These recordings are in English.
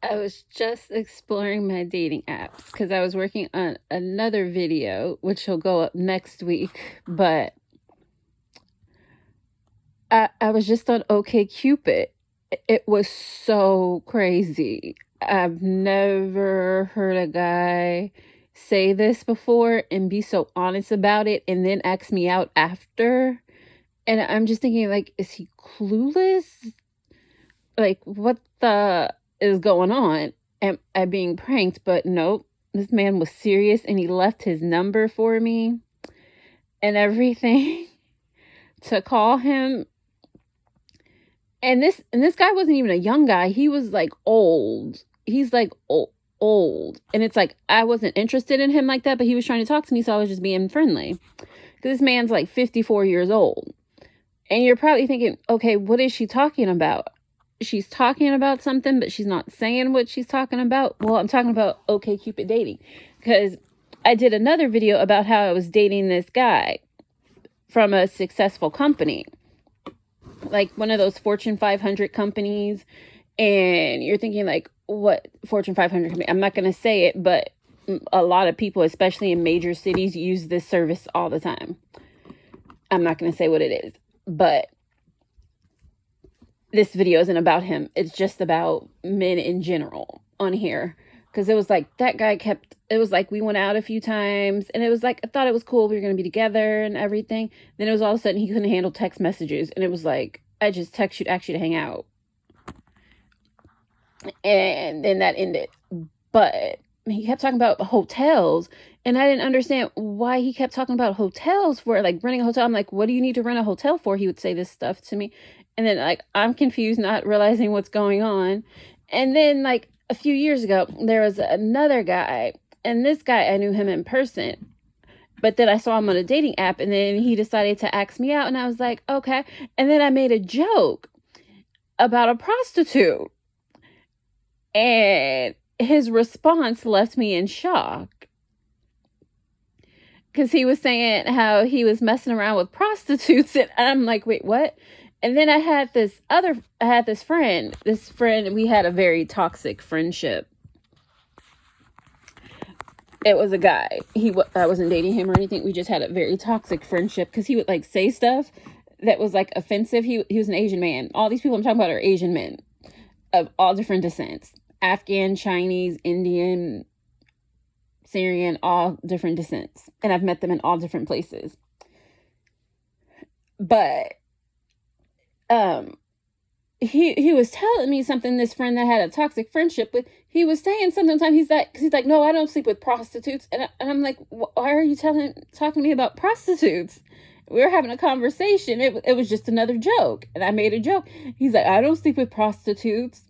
I was just exploring my dating apps because I was working on another video, which will go up next week. But I was just on OkCupid. It was so crazy. I've never heard a guy say this before and be so honest about it and then ask me out after. And I'm just thinking, like, is he clueless? Like, what the is going on? Am I being pranked? But nope, this man was serious and he left his number for me and everything to call him. And this guy wasn't even a young guy. He was like old. He's like old. And it's like I wasn't interested in him like that, but he was trying to talk to me, so I was just being friendly. Because this man's like 54 years old. And you're probably thinking, okay, what is she talking about? She's talking about something, but she's not saying what she's talking about. Well, I'm talking about OkCupid dating. Because I did another video about how I was dating this guy from a successful company. Like one of those Fortune 500 companies. And you're thinking like, what Fortune 500 company? I'm not going to say it, but a lot of people, especially in major cities, use this service all the time. I'm not going to say what it is, but this video isn't about him. It's just about men in general on here. Because it was like that guy it was like we went out a few times and it was like I thought it was cool. We were going to be together and everything. Then it was all of a sudden he couldn't handle text messages. And it was like, I just text you to ask you to hang out. And then that ended. But he kept talking about hotels. And I didn't understand why he kept talking about hotels for, like, renting a hotel. I'm like, what do you need to rent a hotel for? He would say this stuff to me. And then, like, I'm confused, not realizing what's going on. And then, like, a few years ago, there was another guy. And this guy, I knew him in person. But then I saw him on a dating app. And then he decided to ask me out. And I was like, okay. And then I made a joke about a prostitute. And his response left me in shock. Because he was saying how he was messing around with prostitutes. And I'm like, wait, what? And then I had this friend. We had a very toxic friendship. It was a guy. I wasn't dating him or anything. We just had a very toxic friendship because he would like say stuff that was like offensive. He was an Asian man. All these people I'm talking about are Asian men of all different descents. Afghan, Chinese, Indian, Syrian, all different descents. And I've met them in all different places. But he was telling me something, this friend that had a toxic friendship with, he was saying something, he's like, no, I don't sleep with prostitutes. And I'm like, why are you talking to me about prostitutes? We were having a conversation. It was just another joke. And I made a joke. He's like, I don't sleep with prostitutes.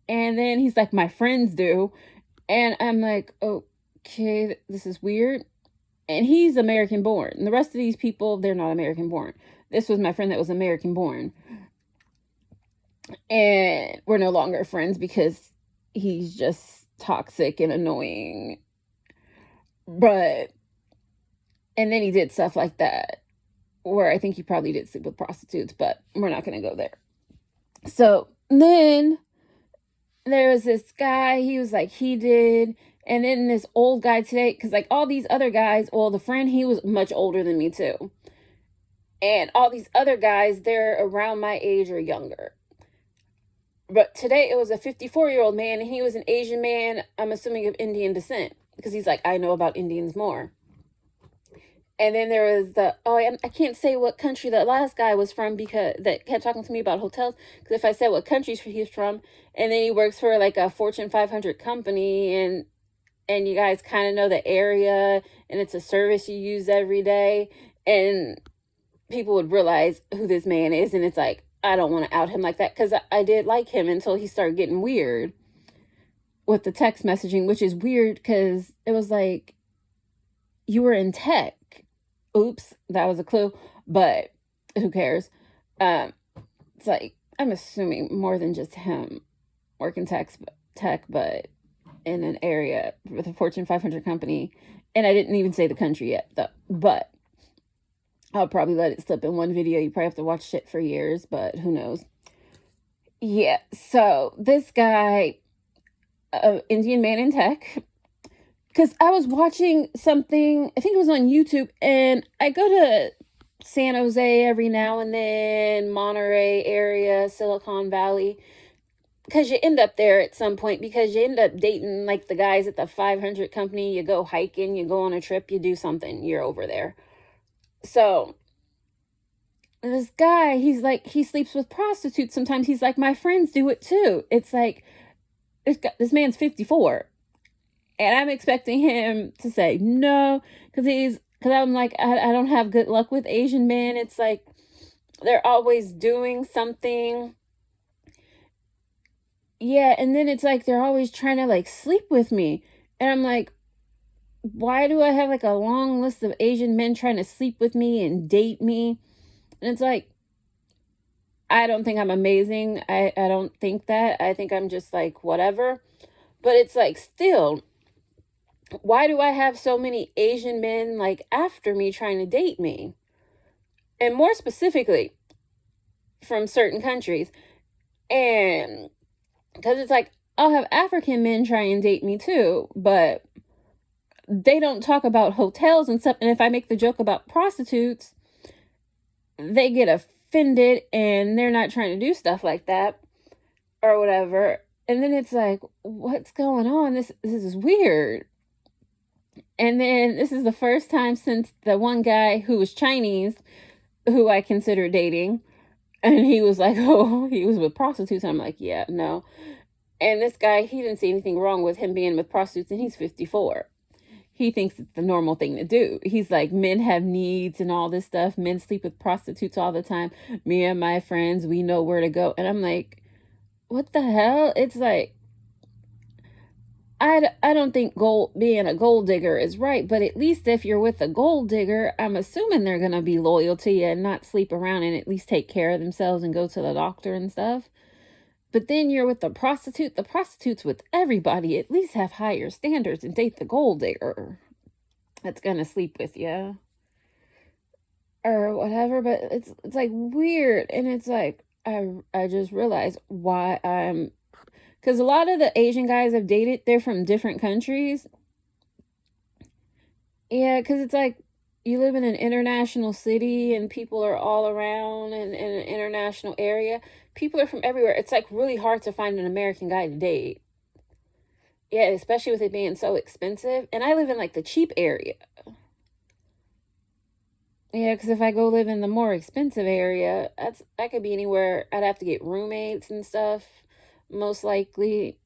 And then he's like, my friends do. And I'm like, okay, this is weird. And he's American born. And the rest of these people, they're not American born. This was my friend that was American born. And we're no longer friends because he's just toxic and annoying. And then he did stuff like that, where I think he probably did sleep with prostitutes, but we're not going to go there. So then there was this guy, he was like, he did. And then this old guy today, because like all these other guys, well, the friend, he was much older than me too. And all these other guys, they're around my age or younger. But today it was a 54-year-old man, and he was an Asian man, I'm assuming of Indian descent, because he's like, I know about Indians more. And then there was I can't say what country the last guy was from, because that kept talking to me about hotels. Because if I said what country he's from, and then he works for like a Fortune 500 company, and you guys kind of know the area, and it's a service you use every day, and people would realize who this man is, and it's like, I don't want to out him like that, because I did like him until he started getting weird with the text messaging, which is weird because it was like, you were in tech. Oops, that was a clue, but who cares? It's like, I'm assuming more than just him working tech, but in an area with a Fortune 500 company. And I didn't even say the country yet, though. But I'll probably let it slip in one video. You probably have to watch shit for years, but who knows? Yeah, so this guy, Indian man in tech. Because I was watching something, I think it was on YouTube, and I go to San Jose every now and then, Monterey area, Silicon Valley, because you end up there at some point, because you end up dating like the guys at the 500 company. You go hiking, you go on a trip, you do something, you're over there. So this guy, he's like, he sleeps with prostitutes sometimes. He's like, my friends do it too. It's like, this man's 54. And I'm expecting him to say no, because I'm like, I don't have good luck with Asian men. It's like, they're always doing something. Yeah, and then it's like, they're always trying to like sleep with me. And I'm like, why do I have like a long list of Asian men trying to sleep with me and date me? And it's like, I don't think I'm amazing. I don't think that. I think I'm just like, whatever. But it's like, still, why do I have so many Asian men like after me trying to date me? And more specifically, from certain countries. And because it's like, I'll have African men try and date me too, but they don't talk about hotels and stuff. And if I make the joke about prostitutes, they get offended and they're not trying to do stuff like that or whatever. And then it's like, what's going on? This is weird. And then this is the first time since the one guy who was Chinese, who I consider dating, and he was like, oh, he was with prostitutes. And I'm like, yeah, no. And this guy, he didn't see anything wrong with him being with prostitutes, and he's 54. He thinks it's the normal thing to do. He's like, men have needs and all this stuff. Men sleep with prostitutes all the time. Me and my friends, we know where to go. And I'm like, what the hell? It's like, I don't think being a gold digger is right, but at least if you're with a gold digger, I'm assuming they're going to be loyal to you and not sleep around and at least take care of themselves and go to the doctor and stuff. But then you're with the prostitutes with everybody at least have higher standards and date the gold digger that's going to sleep with you or whatever. But it's like weird. And it's like, I just realized why because a lot of the Asian guys I've dated, they're from different countries. Yeah, because it's like, you live in an international city and people are all around and in an international area. People are from everywhere. It's like really hard to find an American guy to date. Yeah, especially with it being so expensive. And I live in like the cheap area. Yeah, because if I go live in the more expensive area, that could be anywhere. I'd have to get roommates and stuff, most likely,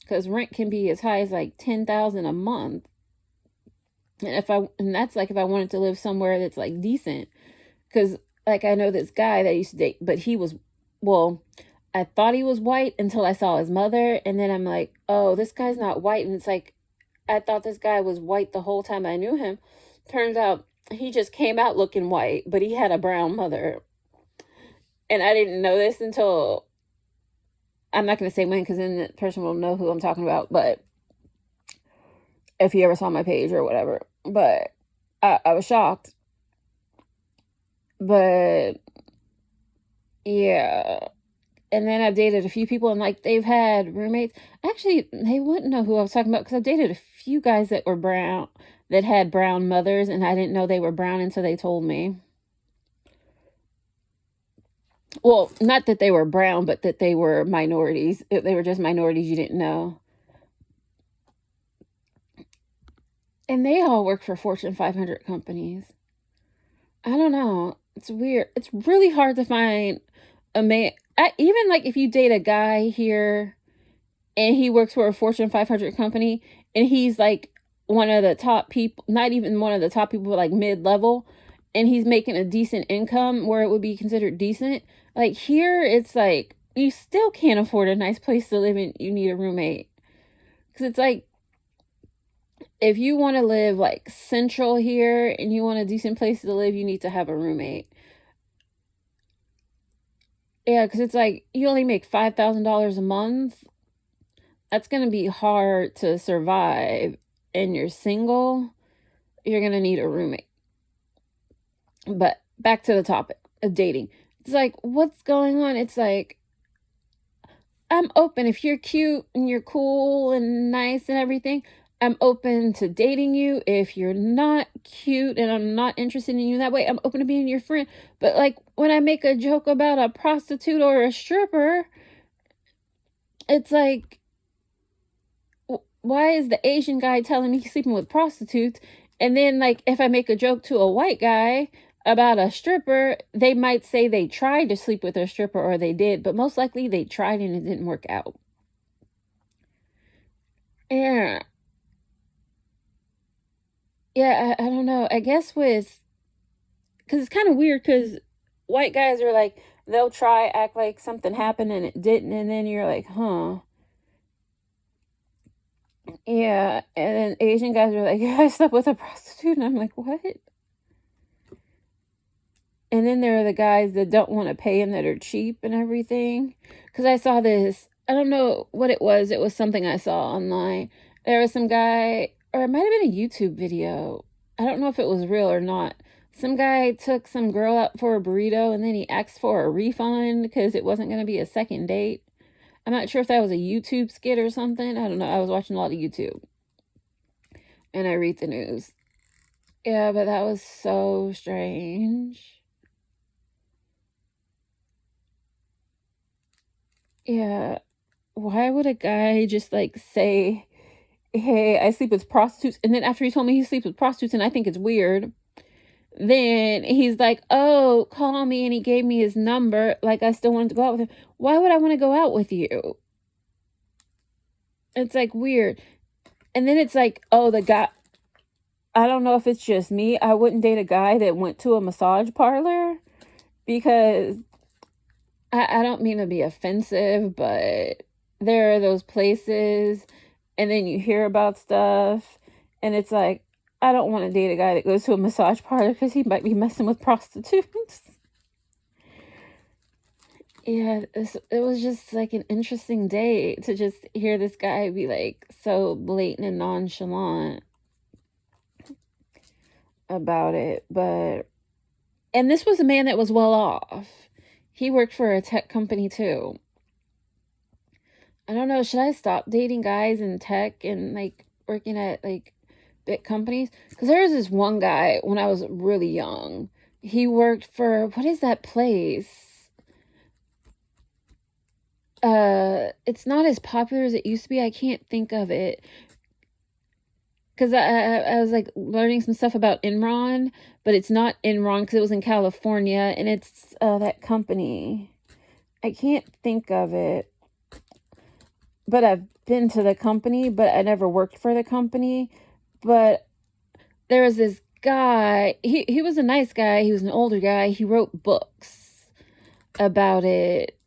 because rent can be as high as like $10,000 a month. And that's like if I wanted to live somewhere that's like decent, because like I know this guy that I used to date, but I thought he was white until I saw his mother, and then I'm like, oh, this guy's not white. And it's like, I thought this guy was white the whole time I knew him. Turns out he just came out looking white, but he had a brown mother. And I didn't know this until, I'm not going to say when, because then the person will know who I'm talking about, but if he ever saw my page or whatever. But I was shocked. But yeah. And then I've dated a few people, and like they've had roommates. Actually, they wouldn't know who I was talking about, because I've dated a few guys that were brown, that had brown mothers, and I didn't know they were brown until they told me. Well, not that they were brown, but that they were minorities. They were just minorities you didn't know. And they all work for Fortune 500 companies. I don't know. It's weird. It's really hard to find a man. Even like if you date a guy here and he works for a Fortune 500 company and he's like one of the top people, not even one of the top people, but like mid-level, and he's making a decent income where it would be considered decent. Like here, it's like you still can't afford a nice place to live in. You need a roommate. Because it's like, if you want to live like central here and you want a decent place to live, you need to have a roommate. Yeah, because it's like you only make $5,000 a month. That's going to be hard to survive. And you're single, you're going to need a roommate. But back to the topic of dating. It's like, what's going on? It's like, I I'm open. If you're cute and you're cool and nice and everything, I'm open to dating you. If you're not cute and I'm not interested in you that way, I'm open to being your friend. But like when I make a joke about a prostitute or a stripper, it's like, why is the Asian guy telling me he's sleeping with prostitutes? And then, like, if I make a joke to a white guy about a stripper, they might say they tried to sleep with a stripper or they did, but most likely they tried and it didn't work out. Yeah. Yeah, I don't know. I guess because it's kind of weird because white guys are like, they'll try, act like something happened and it didn't. And then you're like, huh. Yeah. And then Asian guys are like, yeah, I slept with a prostitute. And I'm like, what? And then there are the guys that don't want to pay and that are cheap and everything. Because I saw this, I don't know what it was. It was something I saw online. There was some guy, or it might have been a YouTube video. I don't know if it was real or not. Some guy took some girl out for a burrito and then he asked for a refund because it wasn't going to be a second date. I'm not sure if that was a YouTube skit or something. I don't know. I was watching a lot of YouTube and I read the news. Yeah, but that was so strange. Yeah. Why would a guy just like say, hey, I sleep with prostitutes? And then after he told me he sleeps with prostitutes and I think it's weird, then he's like, oh, call me. And he gave me his number. Like, I still wanted to go out with him. Why would I want to go out with you? It's like weird. And then it's like, oh, the guy, I don't know if it's just me. I wouldn't date a guy that went to a massage parlor because I don't mean to be offensive, but there are those places, and then you hear about stuff, and it's like, I don't want to date a guy that goes to a massage parlor because he might be messing with prostitutes. Yeah, it was just like an interesting day to just hear this guy be like so blatant and nonchalant about it. And this was a man that was well off. He worked for a tech company too. I don't know, should I stop dating guys in tech and like working at like big companies? Because there was this one guy when I was really young. He worked for, what is that place? It's not as popular as it used to be. I can't think of it. Because I was like learning some stuff about Enron, but it's not Enron because it was in California and it's that company. I can't think of it. But I've been to the company, but I never worked for the company. But there was this guy, he was a nice guy, he was an older guy, he wrote books about it.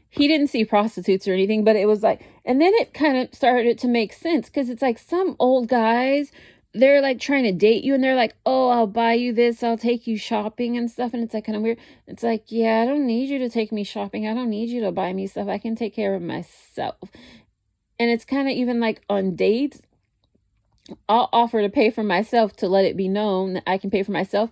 He didn't see prostitutes or anything, but it was like, and then it kind of started to make sense because it's like some old guys, they're like trying to date you and they're like, oh, I'll buy you this, I'll take you shopping and stuff. And it's like kind of weird. It's like, yeah, I don't need you to take me shopping. I don't need you to buy me stuff. I can take care of myself. And it's kind of even like on dates, I'll offer to pay for myself to let it be known that I can pay for myself.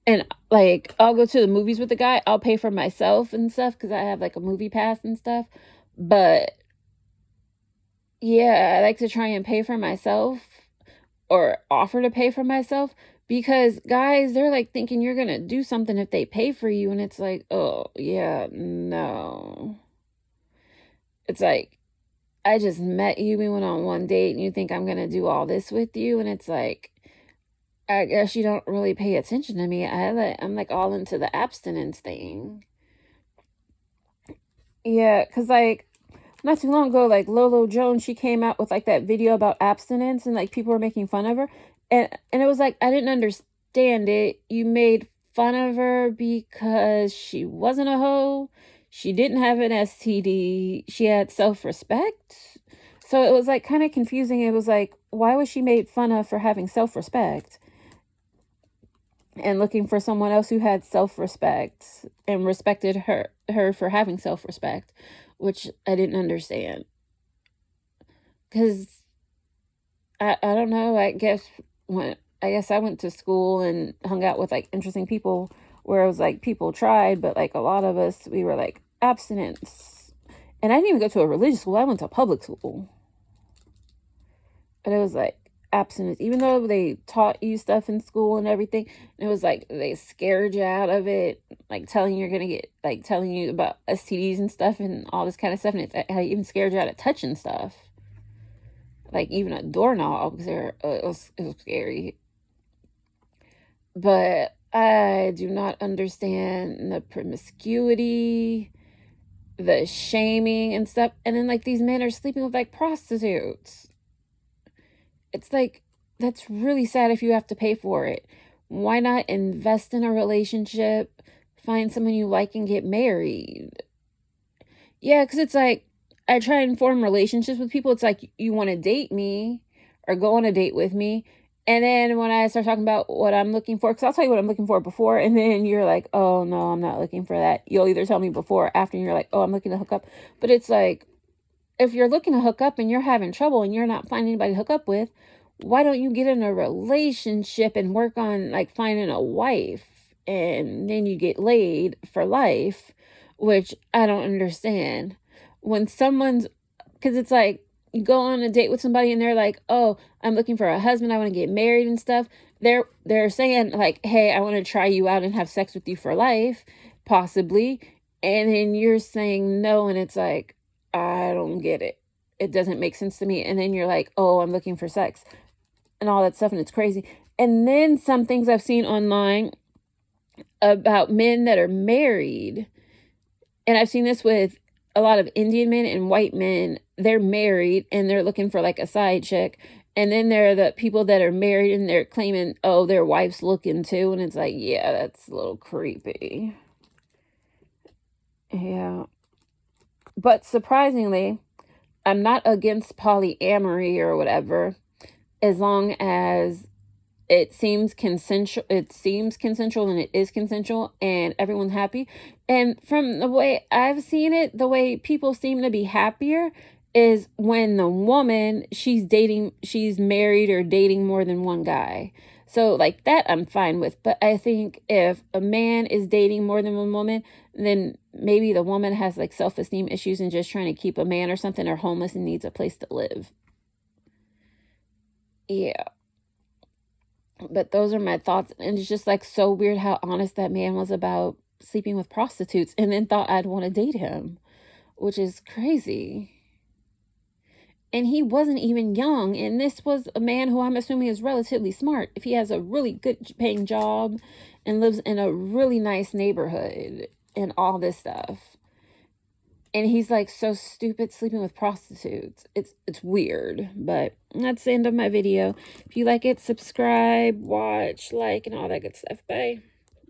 And like, I'll go to the movies with the guy. I'll pay for myself and stuff because I have like a movie pass and stuff. But yeah, I like to try and pay for myself or offer to pay for myself because guys, they're like thinking you're going to do something if they pay for you. And it's like, oh, yeah, no. It's like, I just met you. We went on one date and you think I'm going to do all this with you. And it's like, I guess you don't really pay attention to me. I'm like all into the abstinence thing. Yeah, because like not too long ago, like Lolo Jones, she came out with like that video about abstinence and like people were making fun of her. And it was like, I didn't understand it. You made fun of her because she wasn't a hoe. She didn't have an STD. She had self-respect. So it was like kind of confusing. It was like, why was she made fun of for having self-respect? And looking for someone else who had self-respect and respected her for having self-respect, which I didn't understand. Because I don't know, I guess I went to school and hung out with like interesting people where it was like people tried, but like a lot of us, we were like abstinence. And I didn't even go to a religious school. I went to public school. But it was like abstinence. Even though they taught you stuff in school and everything, it was like they scared you out of it, like telling you you're gonna get, like telling you about STDs and stuff and all this kind of stuff. And it even scared you out of touching stuff. Like even a doorknob, because it was scary. But I do not understand the promiscuity, the shaming and stuff. And then like these men are sleeping with like prostitutes. It's like, that's really sad if you have to pay for it. Why not invest in a relationship, find someone you like, and get married? Yeah, because it's like, I try and form relationships with people. It's like, you want to date me or go on a date with me. And then when I start talking about what I'm looking for, because I'll tell you what I'm looking for before, and then you're like, oh, no, I'm not looking for that. You'll either tell me before or after, and you're like, oh, I'm looking to hook up. But it's like, if you're looking to hook up and you're having trouble and you're not finding anybody to hook up with, why don't you get in a relationship and work on like finding a wife, and then you get laid for life, which I don't understand. When someone's, because it's like, you go on a date with somebody and they're like, oh, I'm looking for a husband, I want to get married and stuff. They're saying like, hey, I want to try you out and have sex with you for life, possibly. And then you're saying no, and it's like, I don't get it. It doesn't make sense to me. And then you're like, oh, I'm looking for sex and all that stuff, and it's crazy. And then some things I've seen online about men that are married, and I've seen this with a lot of Indian men and white men. They're married and they're looking for like a side chick. And then there are the people that are married and they're claiming, oh, their wife's looking too. And it's like, yeah, that's a little creepy. Yeah. But surprisingly, I'm not against polyamory or whatever, as long as it seems consensual. It seems consensual, and it is consensual, and everyone's happy. And from the way I've seen it, the way people seem to be happier is when the woman, she's married or dating more than one guy. So like that I'm fine with. But I think if a man is dating more than one woman, then maybe the woman has like self-esteem issues and just trying to keep a man or something, or homeless and needs a place to live. Yeah. But those are my thoughts. And it's just like so weird how honest that man was about sleeping with prostitutes, and then thought I'd want to date him, which is crazy. And he wasn't even young. And this was a man who I'm assuming is relatively smart if he has a really good paying job and lives in a really nice neighborhood and all this stuff. And he's like so stupid sleeping with prostitutes. It's weird. But that's the end of my video. If you like it, subscribe, watch, like, and all that good stuff. Bye.